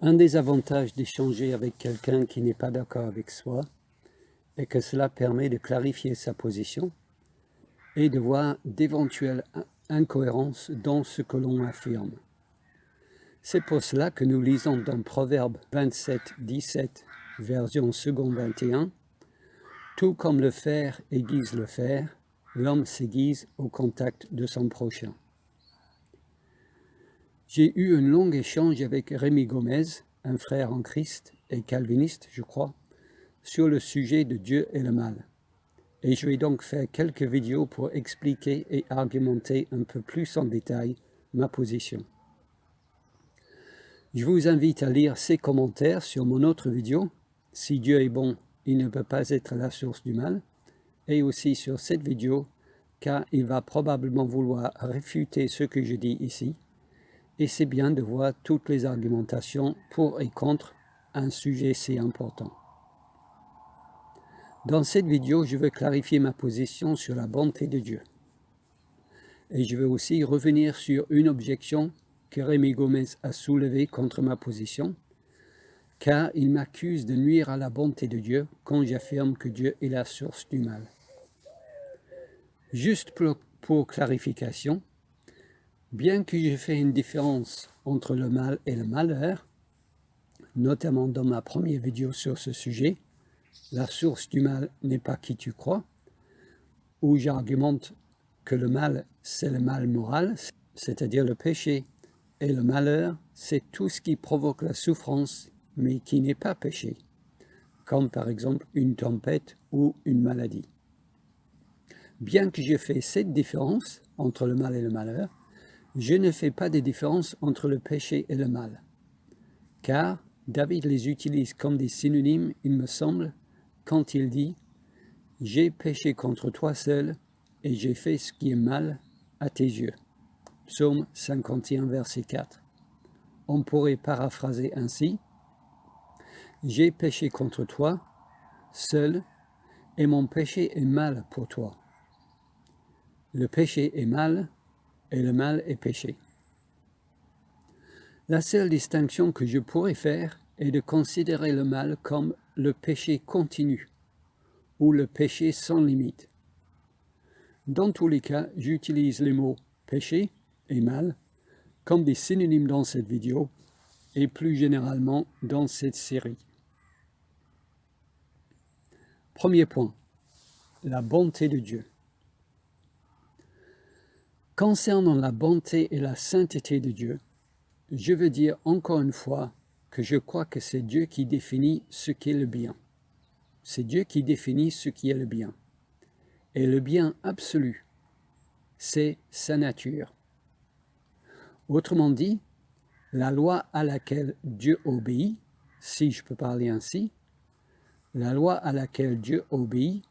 Un des avantages d'échanger avec quelqu'un qui n'est pas d'accord avec soi est que cela permet de clarifier sa position et de voir d'éventuelles incohérences dans ce que l'on affirme. C'est pour cela que nous lisons dans Proverbe 27, 17, version second 21, « Tout comme le fer aiguise le fer, l'homme s'aiguise au contact de son prochain. » J'ai eu un long échange avec Rémi Gomez, un frère en Christ et calviniste, je crois, sur le sujet de Dieu et le mal. Et je vais donc faire quelques vidéos pour expliquer et argumenter un peu plus en détail ma position. Je vous invite à lire ses commentaires sur mon autre vidéo, « Si Dieu est bon, il ne peut pas être la source du mal », et aussi sur cette vidéo, car il va probablement vouloir réfuter ce que je dis ici, et c'est bien de voir toutes les argumentations pour et contre un sujet si important. Dans cette vidéo, je veux clarifier ma position sur la bonté de Dieu. Et je veux aussi revenir sur une objection que Rémi Gomez a soulevée contre ma position, car il m'accuse de nuire à la bonté de Dieu quand j'affirme que Dieu est la source du mal. Juste pour clarification, bien que je fais une différence entre le mal et le malheur, notamment dans ma première vidéo sur ce sujet, la source du mal n'est pas qui tu crois, où j'argumente que le mal, c'est le mal moral, c'est-à-dire le péché, et le malheur, c'est tout ce qui provoque la souffrance, mais qui n'est pas péché, comme par exemple une tempête ou une maladie. Bien que je fais cette différence entre le mal et le malheur, je ne fais pas de différence entre le péché et le mal, car David les utilise comme des synonymes, il me semble, quand il dit « J'ai péché contre toi seul et j'ai fait ce qui est mal à tes yeux ». Psaume 51, verset 4. On pourrait paraphraser ainsi « J'ai péché contre toi seul et mon péché est mal pour toi ». Le péché est mal et le mal est péché. La seule distinction que je pourrais faire est de considérer le mal comme le péché continu ou le péché sans limite. Dans tous les cas, j'utilise les mots péché et mal comme des synonymes dans cette vidéo et plus généralement dans cette série. Premier point, la bonté de Dieu. Concernant la bonté et la sainteté de Dieu, je veux dire encore une fois que je crois que c'est Dieu qui définit ce qu'est le bien. C'est Dieu qui définit ce qui est le bien. Et le bien absolu, c'est sa nature. Autrement dit, la loi à laquelle Dieu obéit, si je peux parler ainsi, la loi à laquelle Dieu obéit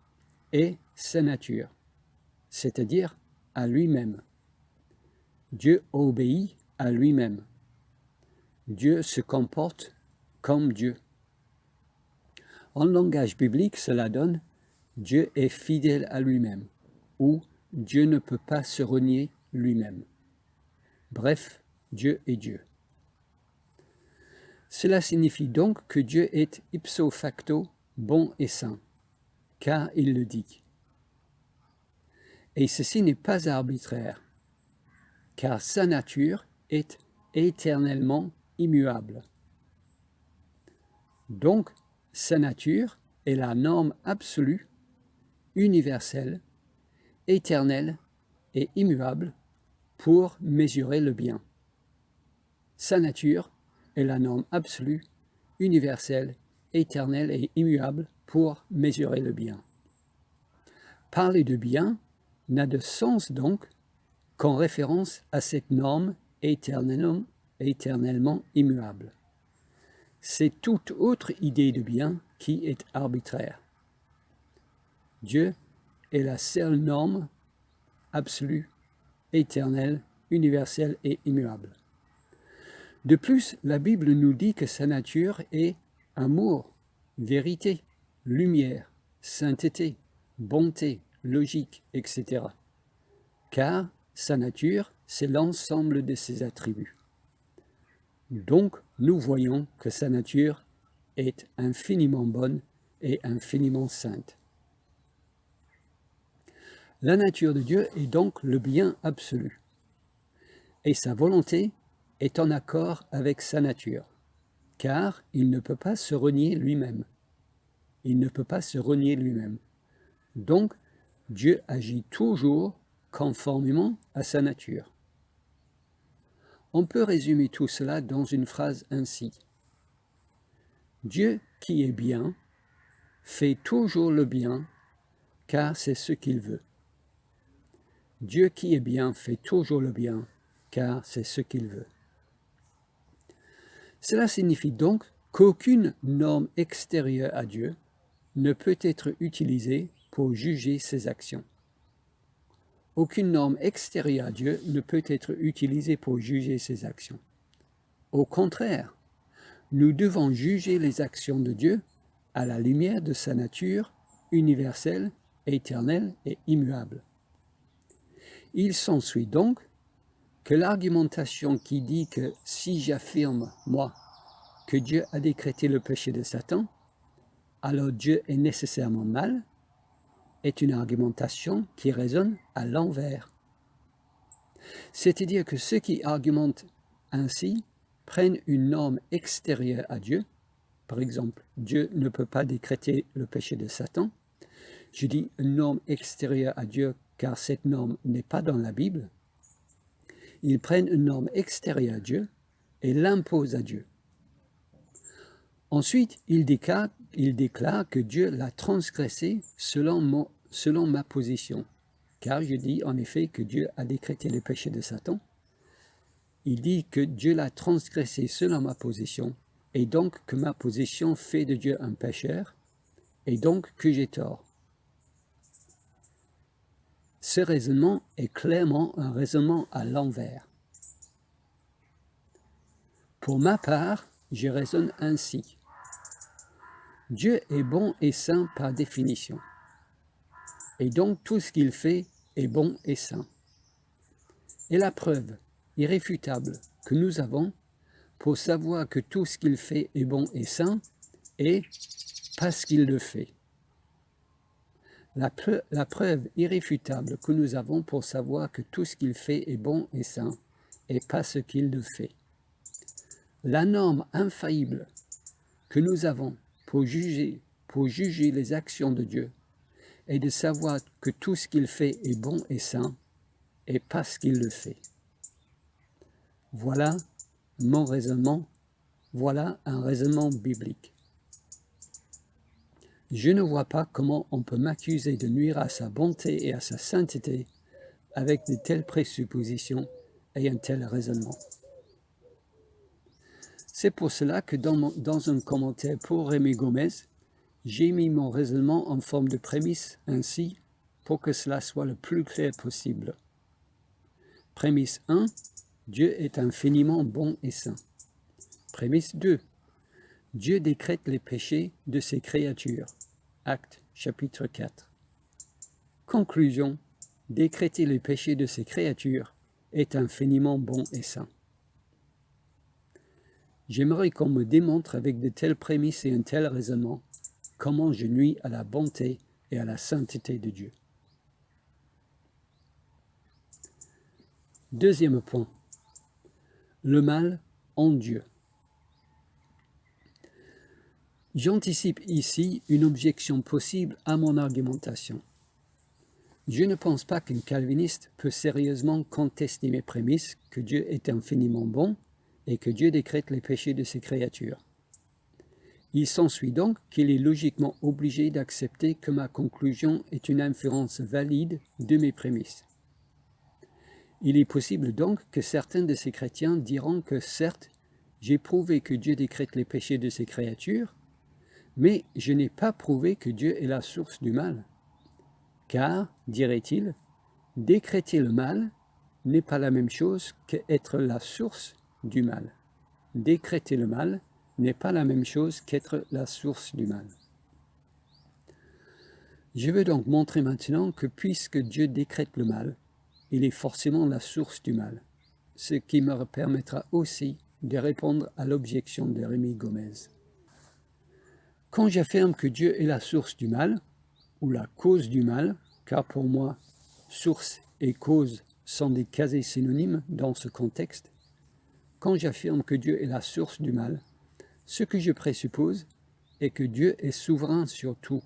est sa nature, c'est-à-dire à lui-même. Dieu obéit à lui-même. Dieu se comporte comme Dieu. En langage biblique, cela donne « Dieu est fidèle à lui-même » ou « Dieu ne peut pas se renier lui-même ». Bref, Dieu est Dieu. Cela signifie donc que Dieu est ipso facto bon et saint, car il le dit. Et ceci n'est pas arbitraire, car sa nature est éternellement immuable. Donc, sa nature est la norme absolue, universelle, éternelle et immuable pour mesurer le bien. Sa nature est la norme absolue, universelle, éternelle et immuable pour mesurer le bien. Parler de bien n'a de sens donc qu'en référence à cette norme éternellement immuable. C'est toute autre idée de bien qui est arbitraire. Dieu est la seule norme absolue, éternelle, universelle et immuable. De plus, la Bible nous dit que sa nature est amour, vérité, lumière, sainteté, bonté, logique, etc. Car sa nature, c'est l'ensemble de ses attributs. Donc, nous voyons que sa nature est infiniment bonne et infiniment sainte. La nature de Dieu est donc le bien absolu, et sa volonté est en accord avec sa nature, car il ne peut pas se renier lui-même. Il ne peut pas se renier lui-même. Donc, Dieu agit toujours conformément à sa nature. On peut résumer tout cela dans une phrase ainsi. Dieu qui est bien fait toujours le bien, car c'est ce qu'il veut. Dieu qui est bien fait toujours le bien, car c'est ce qu'il veut. Cela signifie donc qu'aucune norme extérieure à Dieu ne peut être utilisée pour juger ses actions. Aucune norme extérieure à Dieu ne peut être utilisée pour juger ses actions. Au contraire, nous devons juger les actions de Dieu à la lumière de sa nature universelle, éternelle et immuable. Il s'ensuit donc que l'argumentation qui dit que si j'affirme, moi, que Dieu a décrété le péché de Satan, alors Dieu est nécessairement mal, est une argumentation qui résonne à l'envers. C'est-à-dire que ceux qui argumentent ainsi prennent une norme extérieure à Dieu, par exemple, Dieu ne peut pas décréter le péché de Satan. Je dis une norme extérieure à Dieu car cette norme n'est pas dans la Bible. Ils prennent une norme extérieure à Dieu et l'imposent à Dieu. Ensuite, ils déclarent que Dieu l'a transgressé selon ma position. Car je dis en effet que Dieu a décrété le péché de Satan. Il dit que Dieu l'a transgressé selon ma position, et donc que ma position fait de Dieu un pécheur, et donc que j'ai tort. Ce raisonnement est clairement un raisonnement à l'envers. Pour ma part, je raisonne ainsi. Dieu est bon et saint par définition. Et donc tout ce qu'il fait est bon et saint. Et la preuve irréfutable que nous avons pour savoir que tout ce qu'il fait est bon et saint est parce qu'il le fait. La preuve irréfutable que nous avons pour savoir que tout ce qu'il fait est bon et saint est parce qu'il le fait. La norme infaillible que nous avons pour juger les actions de Dieu est de savoir que tout ce qu'il fait est bon et saint et parce qu'il le fait. Voilà mon raisonnement, voilà un raisonnement biblique. Je ne vois pas comment on peut m'accuser de nuire à sa bonté et à sa sainteté avec de telles présuppositions et un tel raisonnement. C'est pour cela que dans un commentaire pour Rémi Gomez, j'ai mis mon raisonnement en forme de prémisse ainsi pour que cela soit le plus clair possible. Prémisse 1, Dieu est infiniment bon et saint. Prémisse 2, Dieu décrète les péchés de ses créatures. Actes, chapitre 4. Conclusion, décréter les péchés de ses créatures est infiniment bon et saint. J'aimerais qu'on me démontre avec de telles prémices et un tel raisonnement comment je nuis à la bonté et à la sainteté de Dieu. Deuxième point, le mal en Dieu. J'anticipe ici une objection possible à mon argumentation. Je ne pense pas qu'un calviniste peut sérieusement contester mes prémices que Dieu est infiniment bon et que Dieu décrète les péchés de ses créatures. Il s'ensuit donc qu'il est logiquement obligé d'accepter que ma conclusion est une inférence valide de mes prémices. Il est possible donc que certains de ces chrétiens diront que certes, j'ai prouvé que Dieu décrète les péchés de ses créatures, mais je n'ai pas prouvé que Dieu est la source du mal. Car, dirait-il, décréter le mal n'est pas la même chose qu'être la source du mal. Décréter le mal n'est pas la même chose qu'être la source du mal. Je veux donc montrer maintenant que puisque Dieu décrète le mal, il est forcément la source du mal, ce qui me permettra aussi de répondre à l'objection de Rémi Gomez. Quand j'affirme que Dieu est la source du mal, ou la cause du mal, car pour moi, source et cause sont des quasi synonymes dans ce contexte, quand j'affirme que Dieu est la source du mal, ce que je présuppose est que Dieu est souverain sur tout,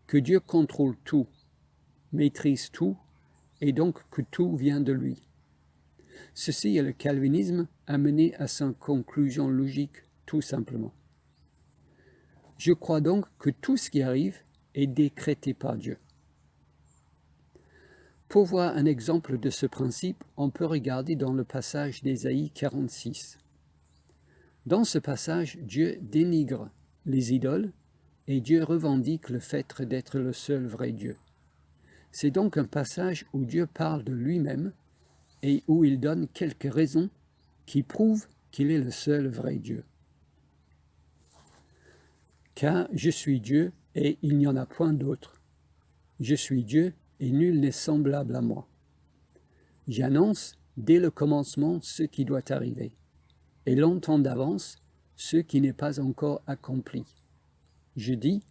que Dieu contrôle tout, maîtrise tout, et donc que tout vient de lui. Ceci est le calvinisme amené à sa conclusion logique, tout simplement. Je crois donc que tout ce qui arrive est décrété par Dieu. Pour voir un exemple de ce principe, on peut regarder dans le passage d'Ésaïe 46. Dans ce passage, Dieu dénigre les idoles et Dieu revendique le fait d'être le seul vrai Dieu. C'est donc un passage où Dieu parle de lui-même et où il donne quelques raisons qui prouvent qu'il est le seul vrai Dieu. Car je suis Dieu et il n'y en a point d'autre. Je suis Dieu et nul n'est semblable à moi. J'annonce dès le commencement ce qui doit arriver, et longtemps d'avance ce qui n'est pas encore accompli. Je dis,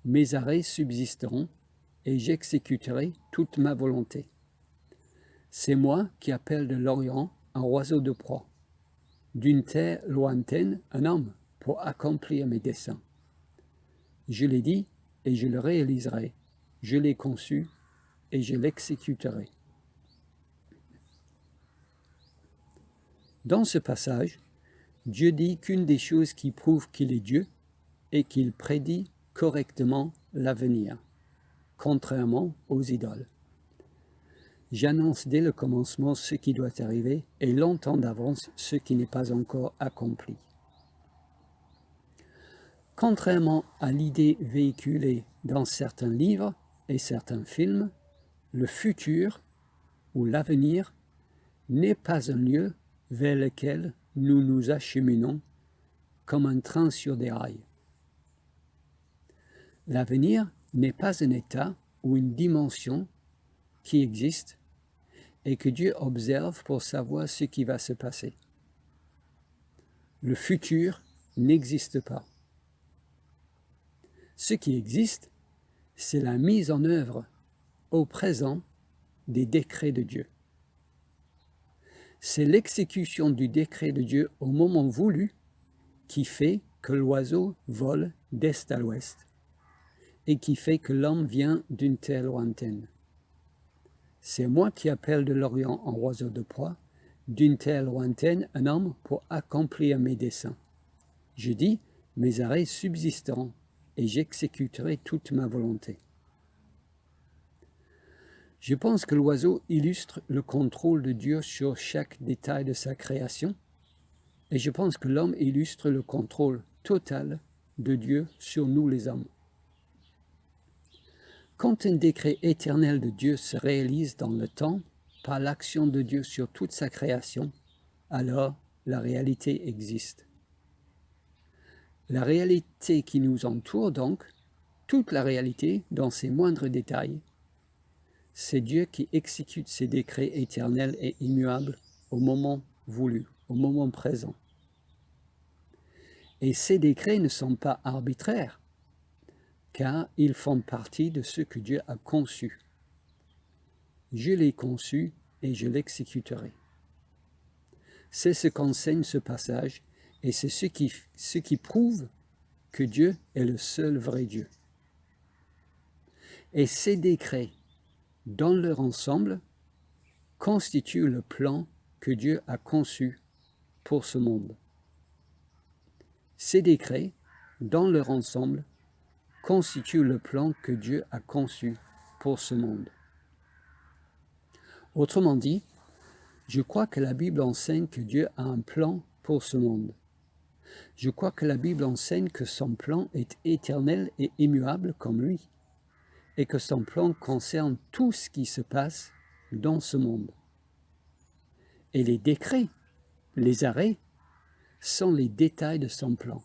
mes arrêts subsisteront, et j'exécuterai toute ma volonté. C'est moi qui appelle de l'Orient un oiseau de proie, d'une terre lointaine un homme pour accomplir mes desseins. Je l'ai dit et je le réaliserai, je l'ai conçu et je l'exécuterai. Dans ce passage, Dieu dit qu'une des choses qui prouvent qu'il est Dieu est qu'il prédit correctement l'avenir, contrairement aux idoles. J'annonce dès le commencement ce qui doit arriver et longtemps d'avance ce qui n'est pas encore accompli. Contrairement à l'idée véhiculée dans certains livres et certains films, le futur ou l'avenir n'est pas un lieu vers lequel nous nous acheminons comme un train sur des rails. L'avenir n'est pas un état ou une dimension qui existe et que Dieu observe pour savoir ce qui va se passer. Le futur n'existe pas. Ce qui existe, c'est la mise en œuvre au présent des décrets de Dieu. C'est l'exécution du décret de Dieu au moment voulu qui fait que l'oiseau vole d'est à l'ouest et qui fait que l'homme vient d'une terre lointaine. C'est moi qui appelle de l'Orient un oiseau de proie, d'une terre lointaine un homme pour accomplir mes desseins. Je dis, mes arrêts subsisteront et j'exécuterai toute ma volonté. Je pense que l'oiseau illustre le contrôle de Dieu sur chaque détail de sa création, et je pense que l'homme illustre le contrôle total de Dieu sur nous les hommes. Quand un décret éternel de Dieu se réalise dans le temps par l'action de Dieu sur toute sa création, alors la réalité existe. La réalité qui nous entoure donc, toute la réalité dans ses moindres détails, c'est Dieu qui exécute ses décrets éternels et immuables au moment voulu, au moment présent. Et ces décrets ne sont pas arbitraires, car ils font partie de ce que Dieu a conçu. Je l'ai conçu et je l'exécuterai. C'est ce qu'enseigne ce passage et c'est ce qui prouve que Dieu est le seul vrai Dieu. Et ces décrets, dans leur ensemble, constituent le plan que Dieu a conçu pour ce monde. Ces décrets, dans leur ensemble, constituent le plan que Dieu a conçu pour ce monde. Autrement dit, je crois que la Bible enseigne que Dieu a un plan pour ce monde. Je crois que la Bible enseigne que son plan est éternel et immuable comme lui, et que son plan concerne tout ce qui se passe dans ce monde. Et les décrets, les arrêts, sont les détails de son plan.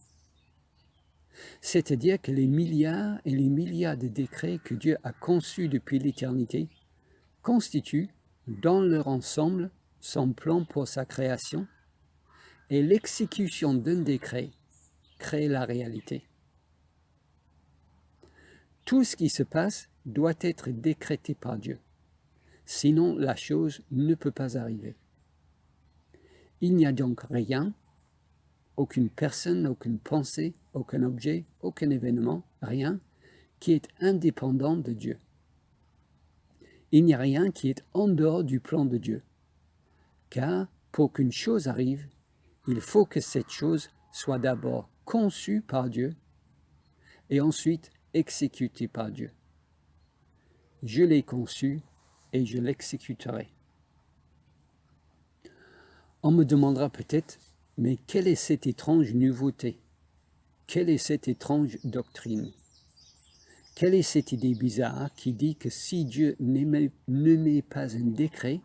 C'est-à-dire que les milliards et les milliards de décrets que Dieu a conçus depuis l'éternité constituent, dans leur ensemble, son plan pour sa création, et l'exécution d'un décret crée la réalité. Tout ce qui se passe doit être décrété par Dieu. Sinon, la chose ne peut pas arriver. Il n'y a donc rien, aucune personne, aucune pensée, aucun objet, aucun événement, rien, qui est indépendant de Dieu. Il n'y a rien qui est en dehors du plan de Dieu. Car pour qu'une chose arrive, il faut que cette chose soit d'abord conçue par Dieu et ensuite exécutée par Dieu. Je l'ai conçue et je l'exécuterai. On me demandera peut-être, mais quelle est cette étrange nouveauté? Quelle est cette étrange doctrine? Quelle est cette idée bizarre qui dit que si Dieu ne met pas un décret,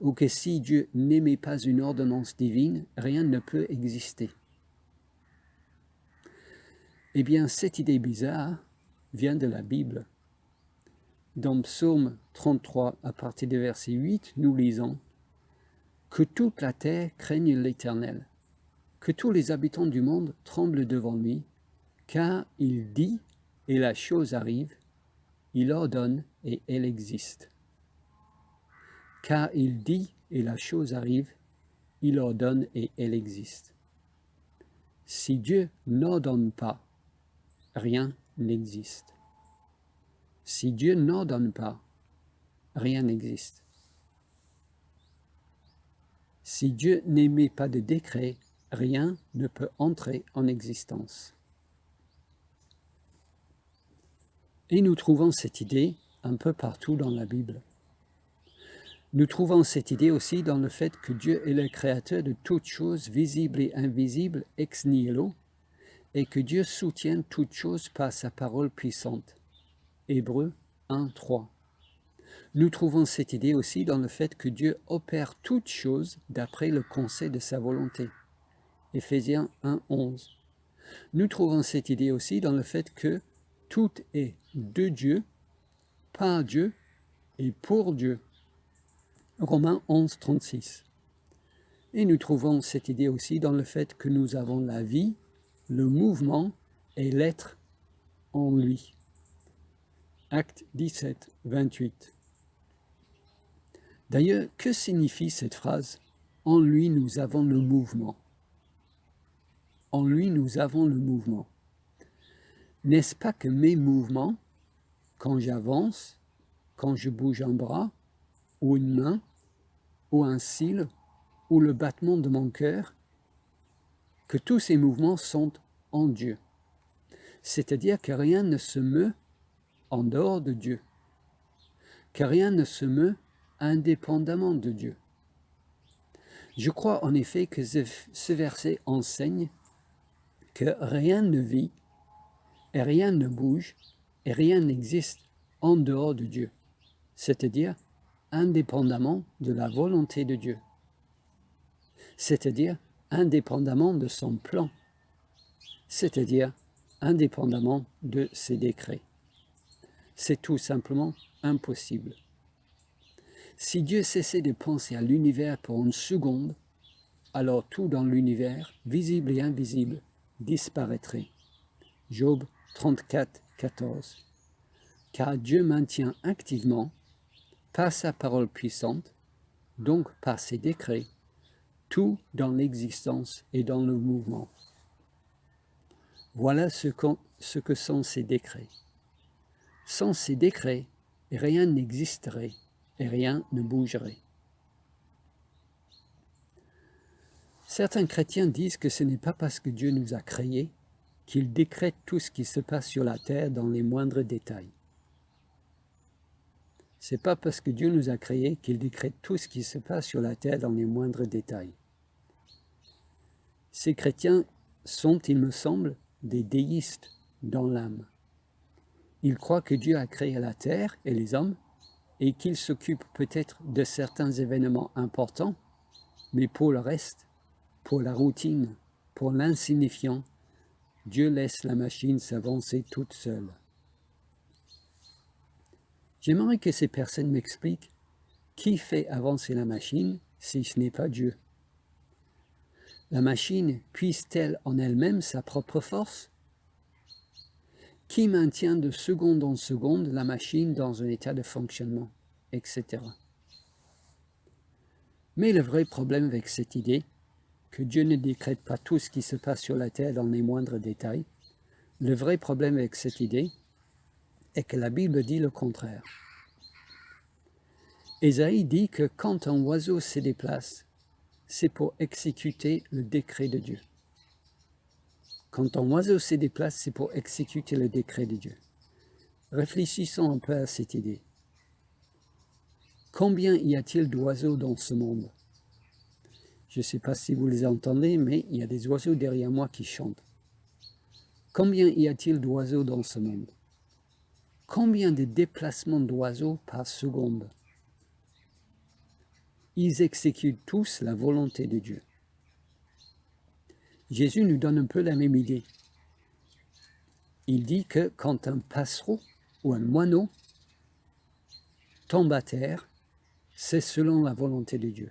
ou que si Dieu n'émet pas une ordonnance divine, rien ne peut exister? Eh bien, cette idée bizarre vient de la Bible. Dans Psaume 33, à partir du verset 8, nous lisons « Que toute la terre craigne l'Éternel, que tous les habitants du monde tremblent devant lui, car il dit et la chose arrive, il ordonne et elle existe. Car il dit et la chose arrive, il ordonne et elle existe. Si Dieu n'ordonne pas, rien n'existe. Si Dieu n'ordonne pas, rien n'existe. Si Dieu n'émet pas de décret, rien ne peut entrer en existence. » Et nous trouvons cette idée un peu partout dans la Bible. Nous trouvons cette idée aussi dans le fait que Dieu est le créateur de toutes choses visibles et invisibles ex nihilo, et que Dieu soutient toutes choses par sa parole puissante. Hébreux 1, 3. Nous trouvons cette idée aussi dans le fait que Dieu opère toutes choses d'après le conseil de sa volonté. Éphésiens 1, 11. Nous trouvons cette idée aussi dans le fait que tout est de Dieu, par Dieu et pour Dieu. Romains 11, 36. Et nous trouvons cette idée aussi dans le fait que nous avons la vie, le mouvement et l'être en lui. Acte 17, 28. D'ailleurs, que signifie cette phrase « En lui, nous avons le mouvement » ? En lui, nous avons le mouvement. N'est-ce pas que mes mouvements, quand j'avance, quand je bouge un bras, ou une main, ou un cil, ou le battement de mon cœur, que tous ces mouvements sont en Dieu. C'est-à-dire que rien ne se meut en dehors de Dieu, que rien ne se meut indépendamment de Dieu. Je crois en effet que ce verset enseigne que rien ne vit, et rien ne bouge, et rien n'existe en dehors de Dieu, c'est-à-dire indépendamment de la volonté de Dieu, c'est-à-dire indépendamment de son plan, c'est-à-dire indépendamment de ses décrets. C'est tout simplement impossible. Si Dieu cessait de penser à l'univers pour une seconde, alors tout dans l'univers, visible et invisible, disparaîtrait. Job 34, 14. Car Dieu maintient activement, par sa parole puissante, donc par ses décrets, tout dans l'existence et dans le mouvement. Voilà ce que sont ces décrets. Sans ces décrets, rien n'existerait et rien ne bougerait. Certains chrétiens disent que ce n'est pas parce que Dieu nous a créés qu'il décrète tout ce qui se passe sur la terre dans les moindres détails. Ce n'est pas parce que Dieu nous a créés qu'il décrète tout ce qui se passe sur la terre dans les moindres détails. Ces chrétiens sont, il me semble, des déistes dans l'âme. Ils croient que Dieu a créé la terre et les hommes et qu'il s'occupe peut-être de certains événements importants, mais pour le reste, pour la routine, pour l'insignifiant, Dieu laisse la machine s'avancer toute seule. J'aimerais que ces personnes m'expliquent qui fait avancer la machine si ce n'est pas Dieu. La machine puise-t-elle en elle-même sa propre force? Qui maintient de seconde en seconde la machine dans un état de fonctionnement, etc. Mais le vrai problème avec cette idée, que Dieu ne décrète pas tout ce qui se passe sur la terre dans les moindres détails, le vrai problème avec cette idée est que la Bible dit le contraire. Ésaïe dit que quand un oiseau se déplace, c'est pour exécuter le décret de Dieu. Quand un oiseau se déplace, c'est pour exécuter le décret de Dieu. Réfléchissons un peu à cette idée. Combien y a-t-il d'oiseaux dans ce monde? Je ne sais pas si vous les entendez, mais il y a des oiseaux derrière moi qui chantent. Combien y a-t-il d'oiseaux dans ce monde? Combien de déplacements d'oiseaux par seconde? Ils exécutent tous la volonté de Dieu. Jésus nous donne un peu la même idée. Il dit que quand un passereau ou un moineau tombe à terre, c'est selon la volonté de Dieu.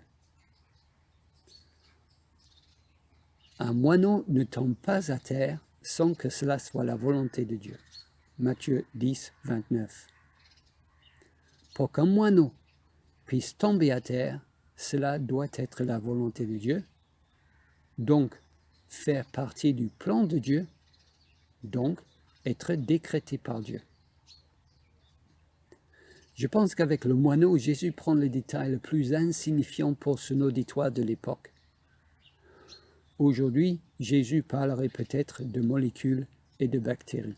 Un moineau ne tombe pas à terre sans que cela soit la volonté de Dieu. Matthieu 10, 29. Pour qu'un moineau puisse tomber à terre, cela doit être la volonté de Dieu, donc faire partie du plan de Dieu, donc être décrété par Dieu. Je pense qu'avec le moineau, Jésus prend le détail le plus insignifiant pour son auditoire de l'époque. Aujourd'hui, Jésus parlerait peut-être de molécules et de bactéries.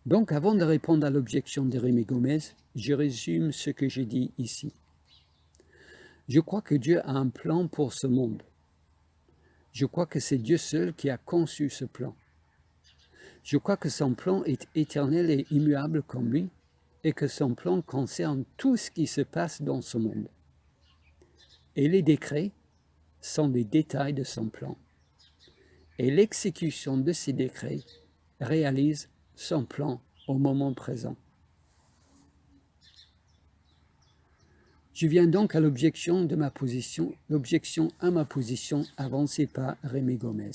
Donc, avant de répondre à l'objection de Rémi Gomez, je résume ce que j'ai dit ici. Je crois que Dieu a un plan pour ce monde. Je crois que c'est Dieu seul qui a conçu ce plan. Je crois que son plan est éternel et immuable comme lui, et que son plan concerne tout ce qui se passe dans ce monde. Et les décrets sont des détails de son plan. Et l'exécution de ces décrets réalise son plan au moment présent. Je viens donc à l'objection à ma position avancée par Rémi Gomez.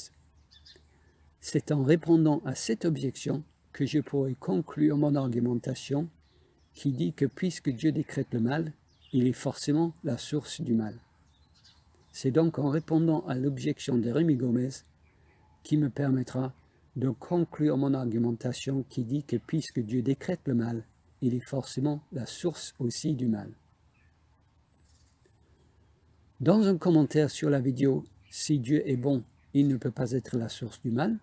C'est en répondant à cette objection que je pourrais conclure mon argumentation qui dit que puisque Dieu décrète le mal, il est forcément la source du mal. C'est donc en répondant à l'objection de Rémi Gomez qui me permettra de conclure mon argumentation qui dit que puisque Dieu décrète le mal, il est forcément la source aussi du mal. Dans un commentaire sur la vidéo « Si Dieu est bon, il ne peut pas être la source du mal »,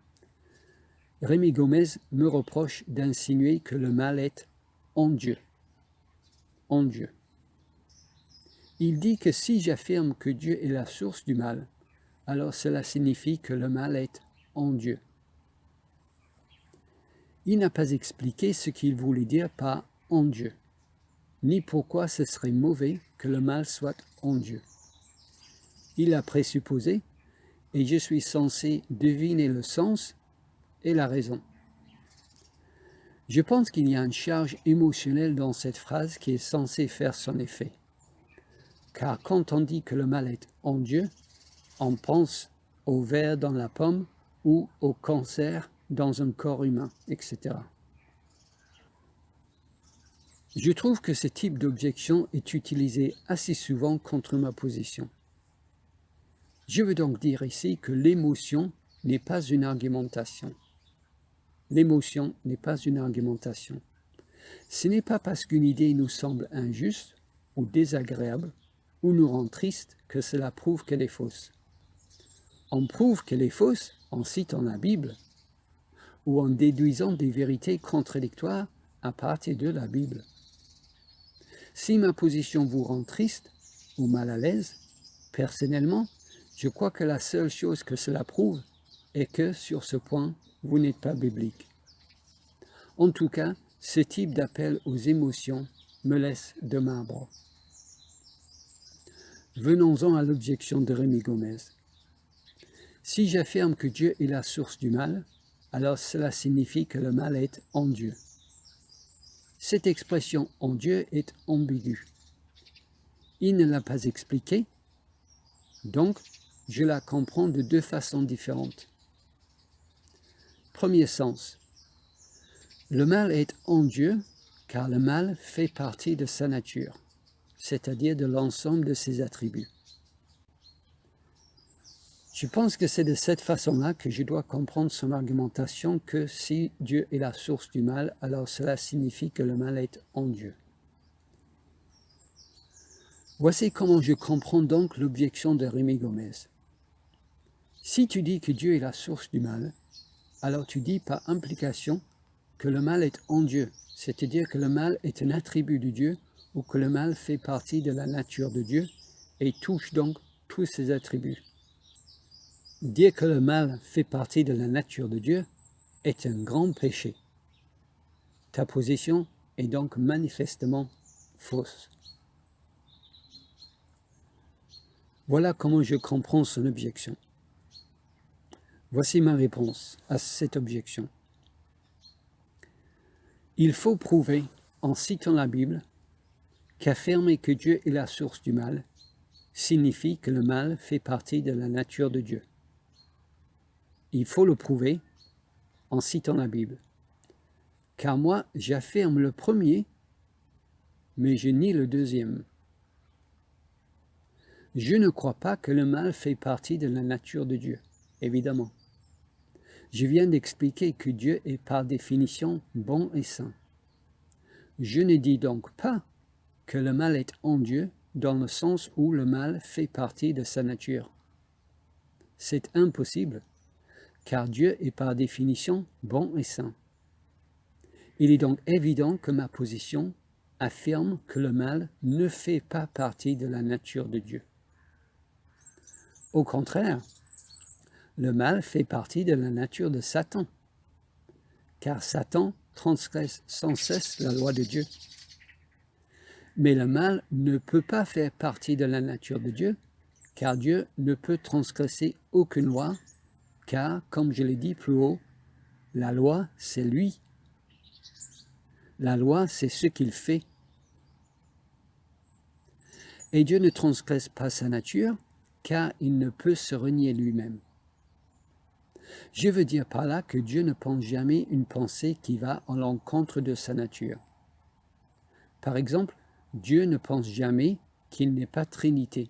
Rémi Gomez me reproche d'insinuer que le mal est en Dieu. En Dieu. Il dit que si j'affirme que Dieu est la source du mal, alors cela signifie que le mal est en Dieu. Il n'a pas expliqué ce qu'il voulait dire par « en Dieu », ni pourquoi ce serait mauvais que le mal soit en Dieu. Il a présupposé, et je suis censé deviner le sens et la raison. Je pense qu'il y a une charge émotionnelle dans cette phrase qui est censée faire son effet. Car quand on dit que le mal est en Dieu, on pense au ver dans la pomme ou au cancer dans un corps humain, etc. Je trouve que ce type d'objection est utilisé assez souvent contre ma position. Je veux donc dire ici que l'émotion n'est pas une argumentation. L'émotion n'est pas une argumentation. Ce n'est pas parce qu'une idée nous semble injuste ou désagréable ou nous rend triste que cela prouve qu'elle est fausse. On prouve qu'elle est fausse en citant la Bible ou en déduisant des vérités contradictoires à partir de la Bible. Si ma position vous rend triste ou mal à l'aise, personnellement, je crois que la seule chose que cela prouve est que, sur ce point, vous n'êtes pas biblique. En tout cas, ce type d'appel aux émotions me laisse de marbre. Venons-en à l'objection de Rémi Gomez. Si j'affirme que Dieu est la source du mal, alors cela signifie que le mal est en Dieu. Cette expression « en Dieu » est ambiguë. Il ne l'a pas expliqué, Donc, je la comprends de deux façons différentes. Premier sens, le mal est en Dieu, car le mal fait partie de sa nature, c'est-à-dire de l'ensemble de ses attributs. Je pense que c'est de cette façon-là que je dois comprendre son argumentation que si Dieu est la source du mal, alors cela signifie que le mal est en Dieu. Voici comment je comprends donc l'objection de Rémi Gomez. Si tu dis que Dieu est la source du mal, alors tu dis par implication que le mal est en Dieu, c'est-à-dire que le mal est un attribut de Dieu ou que le mal fait partie de la nature de Dieu et touche donc tous ses attributs. Dire que le mal fait partie de la nature de Dieu est un grand péché. Ta position est donc manifestement fausse. Voilà comment je comprends son objection. Voici ma réponse à cette objection. Il faut prouver, en citant la Bible, qu'affirmer que Dieu est la source du mal signifie que le mal fait partie de la nature de Dieu. Il faut le prouver en citant la Bible. Car moi, j'affirme le premier, mais je nie le deuxième. Je ne crois pas que le mal fait partie de la nature de Dieu, évidemment. Je viens d'expliquer que Dieu est par définition bon et saint. Je ne dis donc pas que le mal est en Dieu dans le sens où le mal fait partie de sa nature. C'est impossible, car Dieu est par définition bon et saint. Il est donc évident que ma position affirme que le mal ne fait pas partie de la nature de Dieu. Au contraire, le mal fait partie de la nature de Satan, car Satan transgresse sans cesse la loi de Dieu. Mais le mal ne peut pas faire partie de la nature de Dieu, car Dieu ne peut transgresser aucune loi, car, comme je l'ai dit plus haut, la loi, c'est lui. La loi, c'est ce qu'il fait. Et Dieu ne transgresse pas sa nature, car il ne peut se renier lui-même. Je veux dire par là que Dieu ne pense jamais une pensée qui va à l'encontre de sa nature. Par exemple, Dieu ne pense jamais qu'il n'est pas Trinité.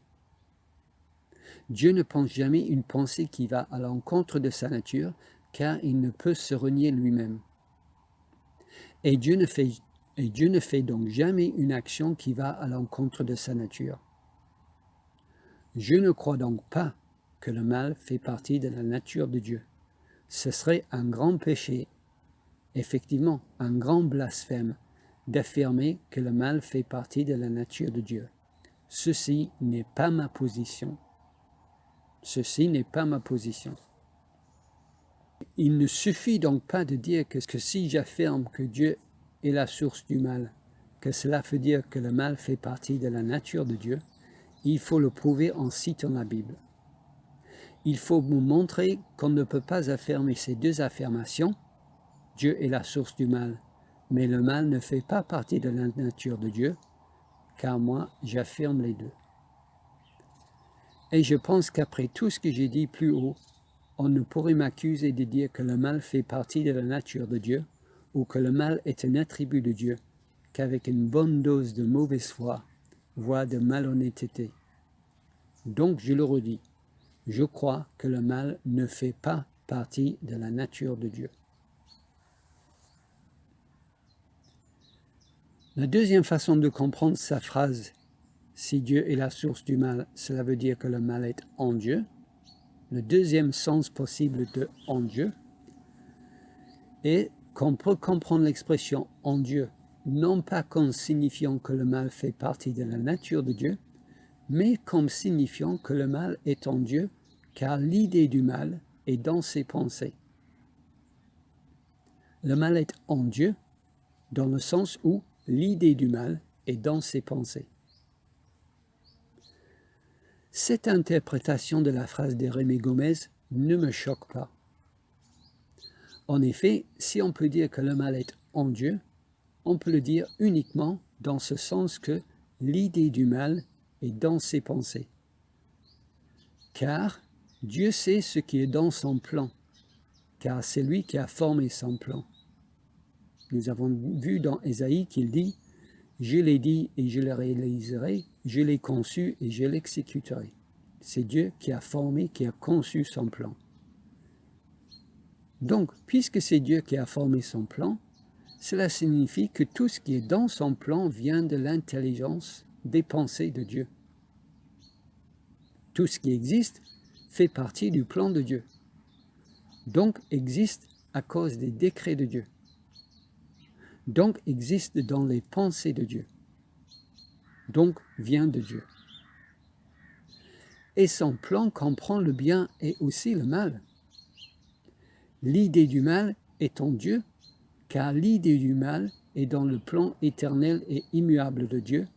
Dieu ne pense jamais une pensée qui va à l'encontre de sa nature, car il ne peut se renier lui-même. Et Dieu ne fait donc jamais une action qui va à l'encontre de sa nature. Je ne crois donc pas que le mal fait partie de la nature de Dieu. Ce serait un grand péché, effectivement un grand blasphème, d'affirmer que le mal fait partie de la nature de Dieu. Ceci n'est pas ma position. Ceci n'est pas ma position. Il ne suffit donc pas de dire que si j'affirme que Dieu est la source du mal, que cela veut dire que le mal fait partie de la nature de Dieu. Il faut le prouver en citant la Bible. Il faut vous montrer qu'on ne peut pas affirmer ces deux affirmations, Dieu est la source du mal, mais le mal ne fait pas partie de la nature de Dieu, car moi, j'affirme les deux. Et je pense qu'après tout ce que j'ai dit plus haut, on ne pourrait m'accuser de dire que le mal fait partie de la nature de Dieu, ou que le mal est un attribut de Dieu, qu'avec une bonne dose de mauvaise foi, voire de malhonnêteté. Donc je le redis, je crois que le mal ne fait pas partie de la nature de Dieu. La deuxième façon de comprendre sa phrase, si Dieu est la source du mal, cela veut dire que le mal est en Dieu. Le deuxième sens possible de en Dieu est qu'on peut comprendre l'expression en Dieu, non pas comme signifiant que le mal fait partie de la nature de Dieu, mais comme signifiant que le mal est en Dieu, car l'idée du mal est dans ses pensées. Le mal est en Dieu, dans le sens où l'idée du mal est dans ses pensées. Cette interprétation de la phrase de Rémi Gomez ne me choque pas. En effet, si on peut dire que le mal est en Dieu, on peut le dire uniquement dans ce sens que l'idée du mal est dans ses pensées. car Dieu sait ce qui est dans son plan, car c'est lui qui a formé son plan. Nous avons vu dans Ésaïe qu'il dit « Je l'ai dit et je le réaliserai, je l'ai conçu et je l'exécuterai ». C'est Dieu qui a formé, qui a conçu son plan. Donc, puisque c'est Dieu qui a formé son plan, cela signifie que tout ce qui est dans son plan vient de l'intelligence des pensées de Dieu. Tout ce qui existe fait partie du plan de Dieu. Donc existe à cause des décrets de Dieu. Donc existe dans les pensées de Dieu. Donc vient de Dieu. Et son plan comprend le bien et aussi le mal. L'idée du mal est en Dieu, car l'idée du mal est dans le plan éternel et immuable de Dieu,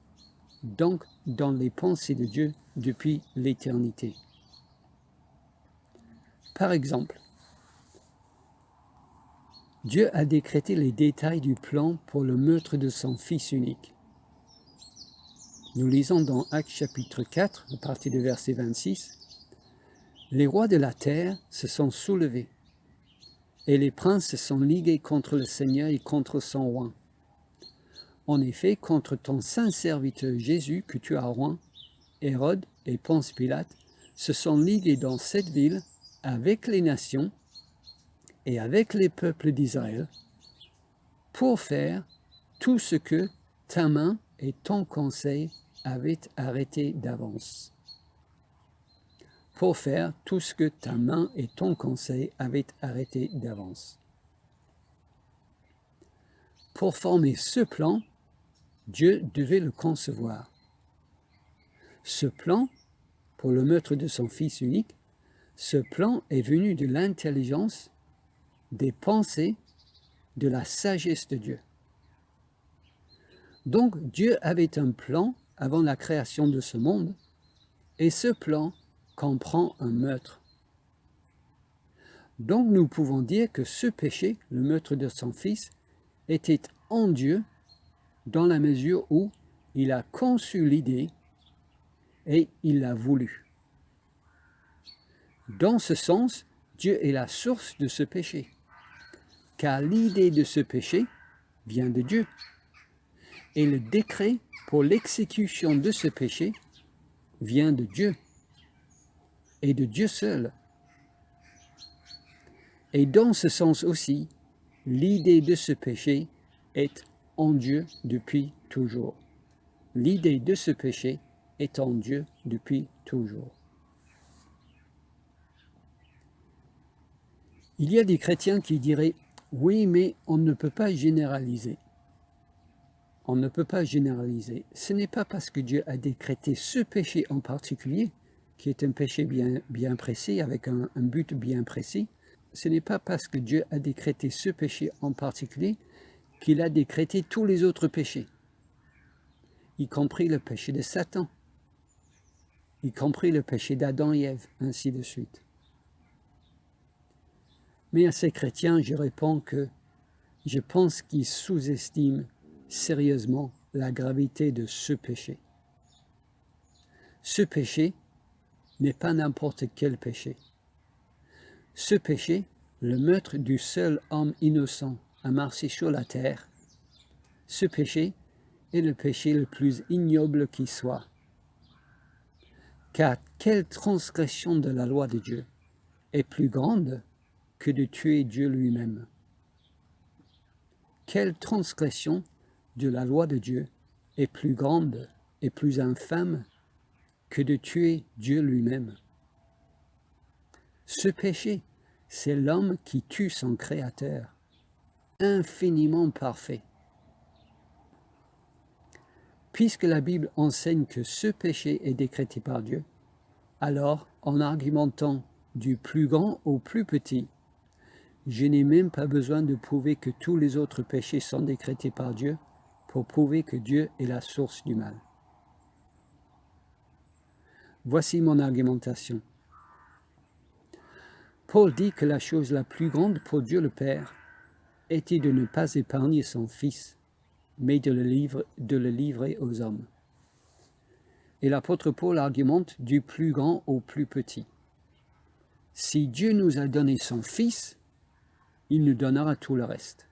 donc dans les pensées de Dieu depuis l'éternité. Par exemple, Dieu a décrété les détails du plan pour le meurtre de son Fils unique. Nous lisons dans Actes chapitre 4, à partir du verset 26, « Les rois de la terre se sont soulevés, et les princes se sont ligués contre le Seigneur et contre son roi. En effet, contre ton saint serviteur Jésus que tu as roi, Hérode et Ponce Pilate se sont ligués dans cette ville avec les nations et avec les peuples d'Israël pour faire tout ce que ta main et ton conseil avaient arrêté d'avance. Pour faire tout ce que ta main et ton conseil avaient arrêté d'avance. Pour former ce plan, Dieu devait le concevoir. Ce plan, pour le meurtre de son Fils unique, ce plan est venu de l'intelligence, des pensées, de la sagesse de Dieu. Donc Dieu avait un plan avant la création de ce monde, et ce plan comprend un meurtre. Donc nous pouvons dire que ce péché, le meurtre de son Fils, était en Dieu dans la mesure où il a conçu l'idée et il l'a voulu. Dans ce sens, Dieu est la source de ce péché, car l'idée de ce péché vient de Dieu. Et le décret pour l'exécution de ce péché vient de Dieu, et de Dieu seul. Et dans ce sens aussi, l'idée de ce péché est en Dieu depuis toujours. L'idée de ce péché est en Dieu depuis toujours. Il y a des chrétiens qui diraient « Oui, mais on ne peut pas généraliser. » On ne peut pas généraliser. Ce n'est pas parce que Dieu a décrété ce péché en particulier, qui est un péché bien précis, avec un but bien précis, ce n'est pas parce que Dieu a décrété ce péché en particulier qu'il a décrété tous les autres péchés, y compris le péché de Satan, y compris le péché d'Adam et Ève, ainsi de suite. Mais à ces chrétiens, je réponds que je pense qu'ils sous-estiment sérieusement la gravité de ce péché. Ce péché n'est pas n'importe quel péché. Ce péché, le meurtre du seul homme innocent à marcher sur la terre, ce péché est le péché le plus ignoble qui soit. Car quelle transgression de la loi de Dieu est plus grande que de tuer Dieu lui-même? Quelle transgression de la loi de Dieu est plus grande et plus infâme que de tuer Dieu lui-même? Ce péché, c'est l'homme qui tue son Créateur, infiniment parfait. Puisque la Bible enseigne que ce péché est décrété par Dieu, alors, en argumentant du plus grand au plus petit, je n'ai même pas besoin de prouver que tous les autres péchés sont décrétés par Dieu pour prouver que Dieu est la source du mal. Voici mon argumentation. Paul dit que la chose la plus grande pour Dieu le Père était de ne pas épargner son Fils, mais de le livrer aux hommes. Et l'apôtre Paul argumente du plus grand au plus petit. Si Dieu nous a donné son Fils, il nous donnera tout le reste.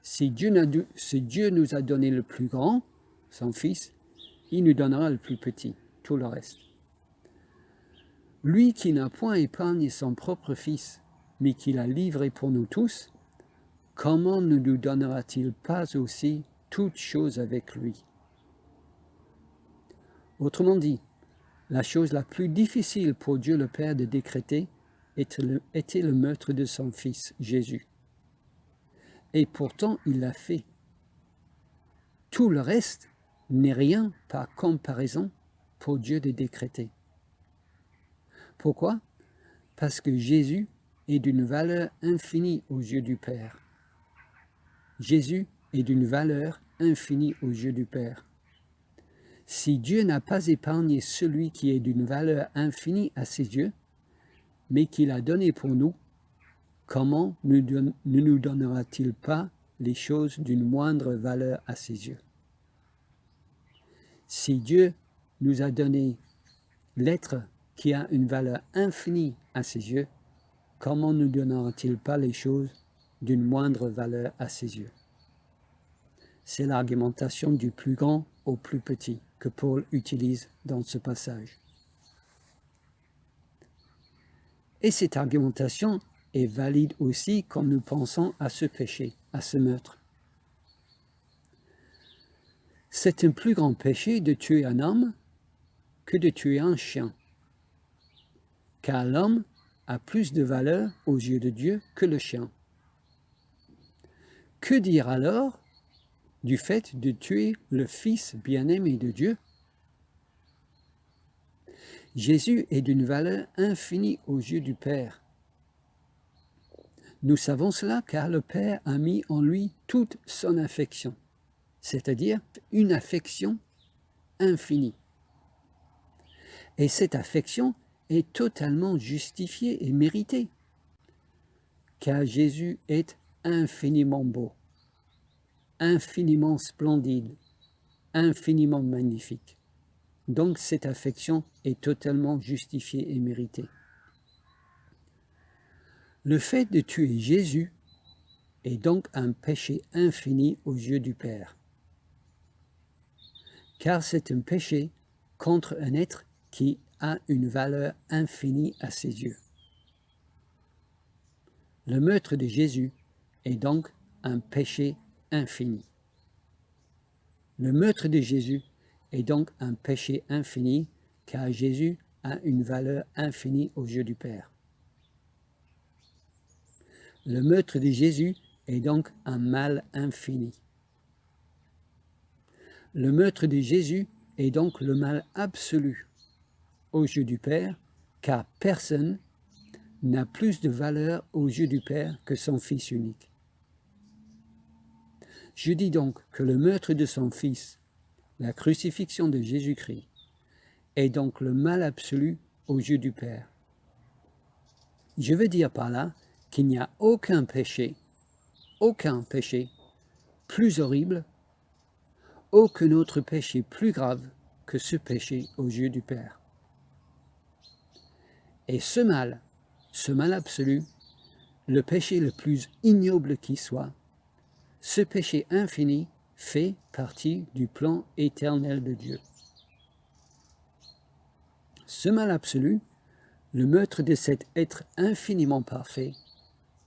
Si Dieu nous a donné le plus grand, son Fils, il nous donnera le plus petit, tout le reste. Lui qui n'a point épargné son propre Fils, mais qui l'a livré pour nous tous, comment ne nous donnera-t-il pas aussi toutes choses avec lui? Autrement dit, la chose la plus difficile pour Dieu le Père de décréter était le meurtre de son Fils, Jésus. Et pourtant, il l'a fait. Tout le reste n'est rien par comparaison pour Dieu de décréter. Pourquoi? Parce que Jésus est d'une valeur infinie aux yeux du Père. Jésus est d'une valeur infinie aux yeux du Père. Si Dieu n'a pas épargné celui qui est d'une valeur infinie à ses yeux, mais qu'il a donné pour nous, comment ne nous donnera-t-il pas les choses d'une moindre valeur à ses yeux? Si Dieu nous a donné l'être qui a une valeur infinie à ses yeux, comment ne donnera-t-il pas les choses d'une moindre valeur à ses yeux? C'est l'argumentation du plus grand au plus petit que Paul utilise dans ce passage. Et cette argumentation est valide aussi quand nous pensons à ce péché, à ce meurtre. C'est un plus grand péché de tuer un homme que de tuer un chien, car l'homme a plus de valeur aux yeux de Dieu que le chien. Que dire alors du fait de tuer le Fils bien-aimé de Dieu? Jésus est d'une valeur infinie aux yeux du Père. Nous savons cela car le Père a mis en lui toute son affection, c'est-à-dire une affection infinie. Et cette affection est totalement justifiée et méritée, car Jésus est infiniment beau, infiniment splendide, infiniment magnifique. Donc cette affection est totalement justifiée et méritée. Le fait de tuer Jésus est donc un péché infini aux yeux du Père, car c'est un péché contre un être qui a une valeur infinie à ses yeux. Le meurtre de Jésus est donc un péché infini. Le meurtre de Jésus est donc un péché infini, car Jésus a une valeur infinie aux yeux du Père. Le meurtre de Jésus est donc un mal infini. Le meurtre de Jésus est donc le mal absolu aux yeux du Père, car personne n'a plus de valeur aux yeux du Père que son Fils unique. Je dis donc que le meurtre de son Fils, la crucifixion de Jésus-Christ, est donc le mal absolu aux yeux du Père. Je veux dire par là qu'il n'y a aucun péché plus horrible, aucun autre péché plus grave que ce péché aux yeux du Père. Et ce mal absolu, le péché le plus ignoble qui soit, ce péché infini fait partie du plan éternel de Dieu. Ce mal absolu, le meurtre de cet être infiniment parfait,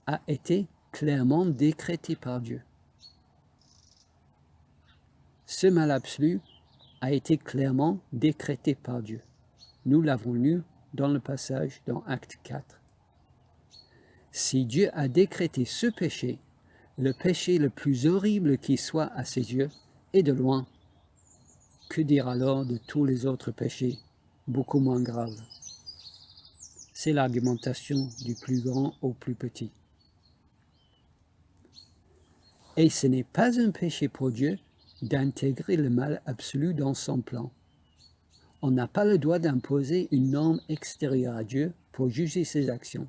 a été clairement décrété par Dieu. Ce mal absolu a été clairement décrété par Dieu. Nous l'avons lu dans le passage dans Acte 4. Si Dieu a décrété ce péché, le péché le plus horrible qui soit à ses yeux, et de loin, que dire alors de tous les autres péchés beaucoup moins graves? C'est l'argumentation du plus grand au plus petit. Et ce n'est pas un péché pour Dieu d'intégrer le mal absolu dans son plan. On n'a pas le droit d'imposer une norme extérieure à Dieu pour juger ses actions.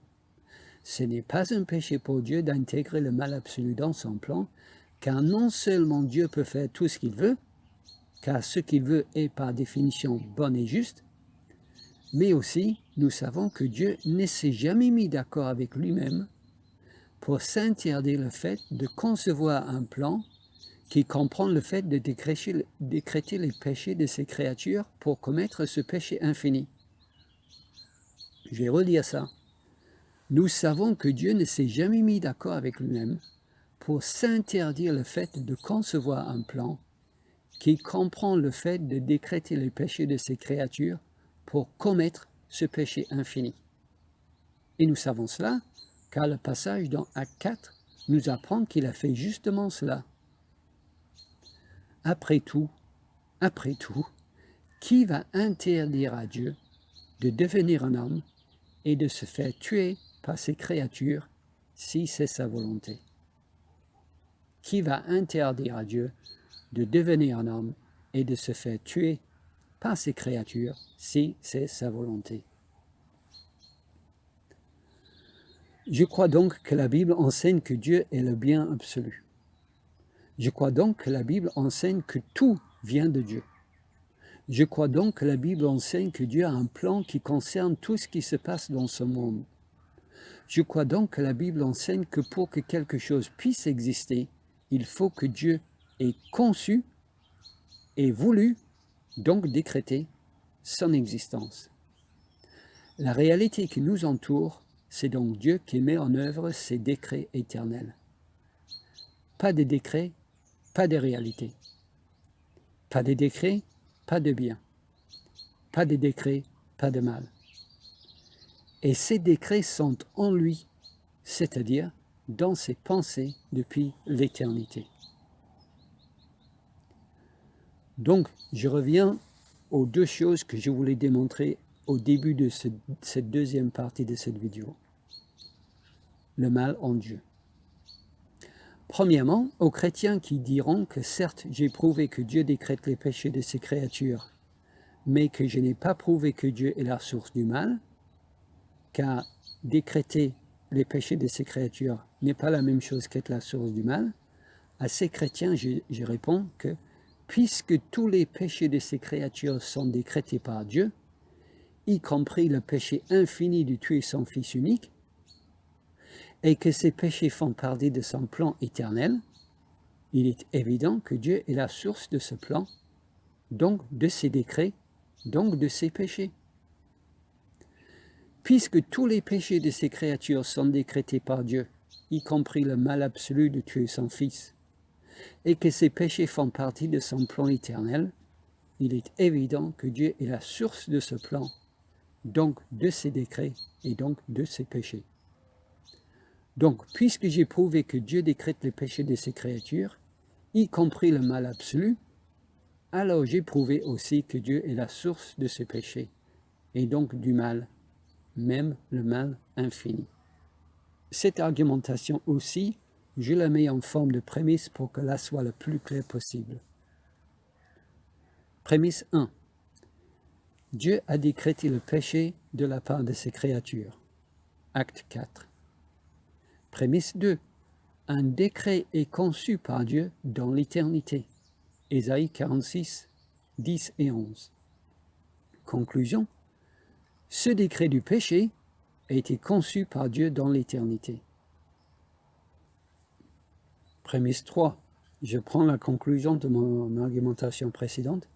Ce n'est pas un péché pour Dieu d'intégrer le mal absolu dans son plan, car non seulement Dieu peut faire tout ce qu'il veut, car ce qu'il veut est par définition bon et juste, mais aussi nous savons que Dieu ne s'est jamais mis d'accord avec lui-même pour s'interdire le fait de concevoir un plan qui comprend le fait de décréter les péchés de ses créatures pour commettre ce péché infini. Je vais redire ça. Nous savons que Dieu ne s'est jamais mis d'accord avec lui-même pour s'interdire le fait de concevoir un plan qui comprend le fait de décréter les péchés de ses créatures pour commettre ce péché infini. Et nous savons cela car le passage dans Acte 4 nous apprend qu'il a fait justement cela. Après tout, qui va interdire à Dieu de devenir un homme et de se faire tuer par ses créatures si c'est sa volonté? Qui va interdire à Dieu de devenir un homme et de se faire tuer par ses créatures si c'est sa volonté? Je crois donc que la Bible enseigne que Dieu est le bien absolu. Je crois donc que la Bible enseigne que tout vient de Dieu. Je crois donc que la Bible enseigne que Dieu a un plan qui concerne tout ce qui se passe dans ce monde. Je crois donc que la Bible enseigne que pour que quelque chose puisse exister, il faut que Dieu ait conçu et voulu, donc décréter, son existence. La réalité qui nous entoure, c'est donc Dieu qui met en œuvre ses décrets éternels. Pas de décrets, pas de réalité. Pas de décrets, pas de bien. Pas de décrets, pas de mal. Et ces décrets sont en lui, c'est-à-dire dans ses pensées depuis l'éternité. Donc, je reviens aux deux choses que je voulais démontrer au début de cette deuxième partie de cette vidéo. Le mal en Dieu. Premièrement, aux chrétiens qui diront que certes, j'ai prouvé que Dieu décrète les péchés de ses créatures, mais que je n'ai pas prouvé que Dieu est la source du mal, car décréter les péchés de ses créatures n'est pas la même chose qu'être la source du mal. À ces chrétiens, je réponds que puisque tous les péchés de ces créatures sont décrétés par Dieu, y compris le péché infini de tuer son Fils unique, et que ces péchés font partie de son plan éternel, il est évident que Dieu est la source de ce plan, donc de ses décrets, donc de ses péchés. Puisque tous les péchés de ces créatures sont décrétés par Dieu, y compris le mal absolu de tuer son Fils, et que ces péchés font partie de son plan éternel, il est évident que Dieu est la source de ce plan, donc de ses décrets et donc de ses péchés. Donc, puisque j'ai prouvé que Dieu décrète les péchés de ses créatures, y compris le mal absolu, alors j'ai prouvé aussi que Dieu est la source de ces péchés, et donc du mal, même le mal infini. Cette argumentation aussi, je la mets en forme de prémisse pour que là soit le plus clair possible. Prémisse 1. Dieu a décrété le péché de la part de ses créatures. Acte 4. Prémisse 2. Un décret est conçu par Dieu dans l'éternité. Ésaïe 46, 10 et 11. Conclusion. Ce décret du péché a été conçu par Dieu dans l'éternité. Prémisse 3. Je prends la conclusion de mon argumentation précédente.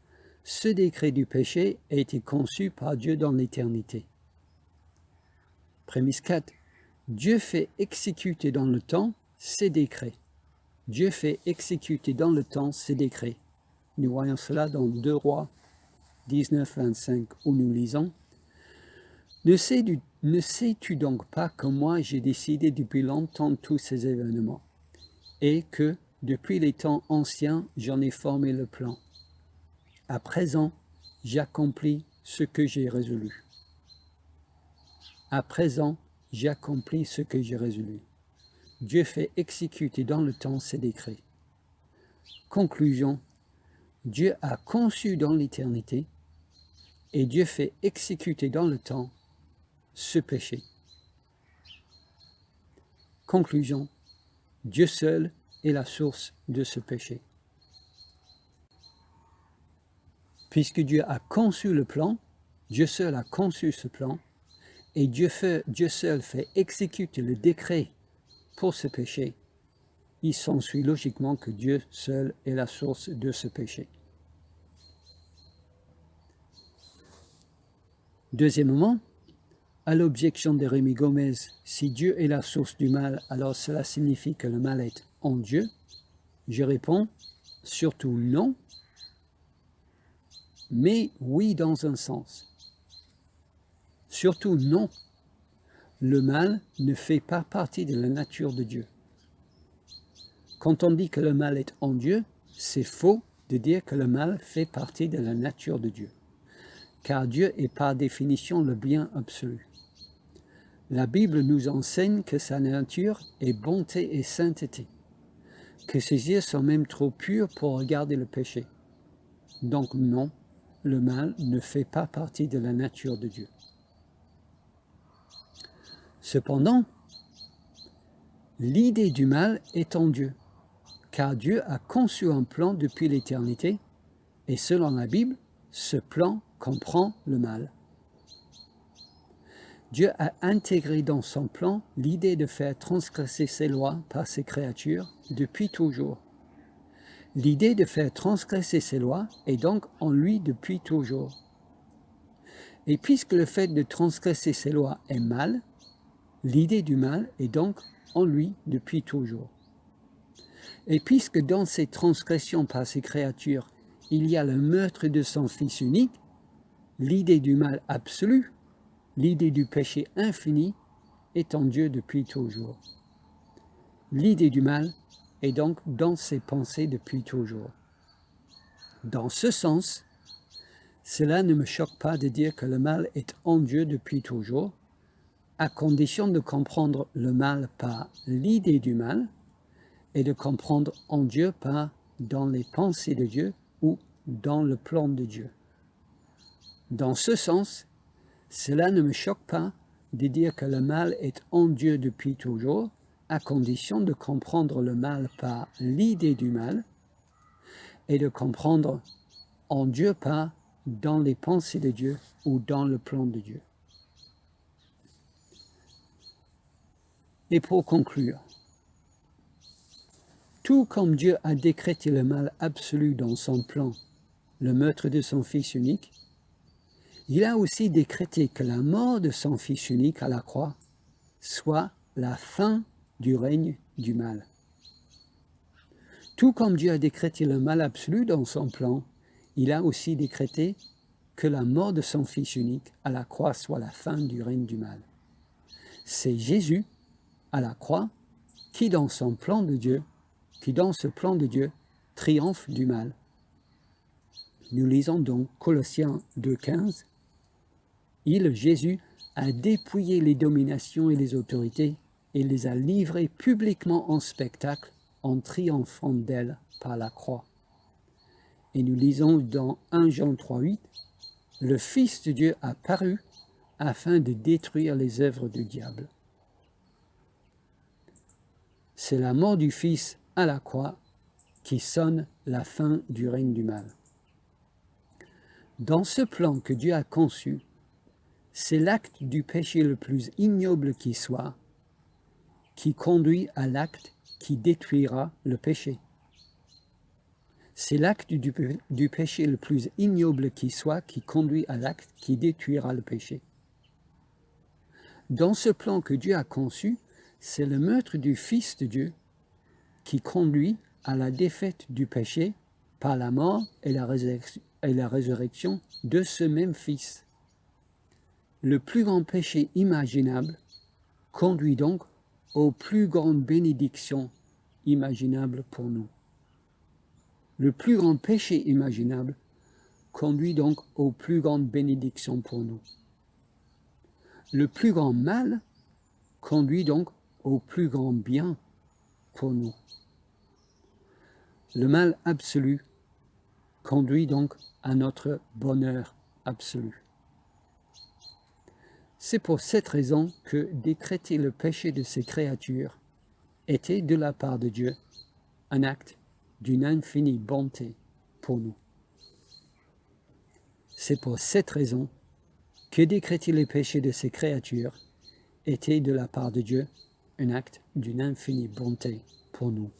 Ce décret du péché a été conçu par Dieu dans l'éternité. Prémisse 4. Dieu fait exécuter dans le temps ses décrets. Dieu fait exécuter dans le temps ses décrets. Nous voyons cela dans 2 Rois 19, 25, où nous lisons « Ne sais-tu donc pas que moi j'ai décidé depuis longtemps tous ces événements, et que, depuis les temps anciens, j'en ai formé le plan. À présent, j'accomplis ce que j'ai résolu. À présent, j'accomplis ce que j'ai résolu. Dieu fait exécuter dans le temps ses décrets. Conclusion, Dieu a conçu dans l'éternité et Dieu fait exécuter dans le temps ce péché. Conclusion, Dieu seul est la source de ce péché. Puisque Dieu a conçu le plan, Dieu seul a conçu ce plan, et Dieu seul fait exécuter le décret pour ce péché, il s'ensuit logiquement que Dieu seul est la source de ce péché. Deuxièmement, à l'objection de Rémi Gomez, si Dieu est la source du mal, alors cela signifie que le mal est en Dieu. Je réponds, surtout non, mais oui dans un sens. Surtout non, le mal ne fait pas partie de la nature de Dieu. Quand on dit que le mal est en Dieu, c'est faux de dire que le mal fait partie de la nature de Dieu, car Dieu est par définition le bien absolu. La Bible nous enseigne que sa nature est bonté et sainteté, que ses yeux sont même trop purs pour regarder le péché. Donc non, le mal ne fait pas partie de la nature de Dieu. Cependant, l'idée du mal est en Dieu, car Dieu a conçu un plan depuis l'éternité, et selon la Bible, ce plan comprend le mal. Dieu a intégré dans son plan l'idée de faire transgresser ses lois par ses créatures depuis toujours. L'idée de faire transgresser ses lois est donc en lui depuis toujours. Et puisque le fait de transgresser ses lois est mal, l'idée du mal est donc en lui depuis toujours. Et puisque dans ces transgressions par ses créatures, il y a le meurtre de son Fils unique, l'idée du mal absolu, l'idée du péché infini, est en Dieu depuis toujours. L'idée du mal est donc dans ses pensées depuis toujours. Dans ce sens, cela ne me choque pas de dire que le mal est en Dieu depuis toujours, à condition de comprendre le mal par l'idée du mal et de comprendre en Dieu par dans les pensées de Dieu ou dans le plan de Dieu. Dans ce sens, cela ne me choque pas de dire que le mal est en Dieu depuis toujours, à condition de comprendre le mal par l'idée du mal et de comprendre en Dieu par dans les pensées de Dieu ou dans le plan de Dieu. Et pour conclure, tout comme Dieu a décrété le mal absolu dans son plan, le meurtre de son Fils unique, il a aussi décrété que la mort de son Fils unique à la croix soit la fin du règne du mal. Tout comme Dieu a décrété le mal absolu dans son plan, il a aussi décrété que la mort de son Fils unique à la croix soit la fin du règne du mal. C'est Jésus à la croix qui, dans ce plan de Dieu, triomphe du mal. Nous lisons donc Colossiens 2,15. Il, Jésus, a dépouillé les dominations et les autorités et les a livrées publiquement en spectacle en triomphant d'elles par la croix. Et nous lisons dans 1 Jean 3,8, le Fils de Dieu a paru afin de détruire les œuvres du diable. C'est la mort du Fils à la croix qui sonne la fin du règne du mal. Dans ce plan que Dieu a conçu, c'est l'acte du péché le plus ignoble qui soit, qui conduit à l'acte qui détruira le péché. C'est l'acte du péché le plus ignoble qui soit, qui conduit à l'acte qui détruira le péché. Dans ce plan que Dieu a conçu, c'est le meurtre du Fils de Dieu qui conduit à la défaite du péché par la mort et la résurrection de ce même Fils. Le plus grand péché imaginable conduit donc aux plus grandes bénédictions imaginables pour nous. Le plus grand péché imaginable conduit donc aux plus grandes bénédictions pour nous. Le plus grand mal conduit donc au plus grand bien pour nous. Le mal absolu conduit donc à notre bonheur absolu. C'est pour cette raison que décréter le péché de ces créatures était de la part de Dieu un acte d'une infinie bonté pour nous. C'est pour cette raison que décréter les péchés de ses créatures était de la part de Dieu un acte d'une infinie bonté pour nous.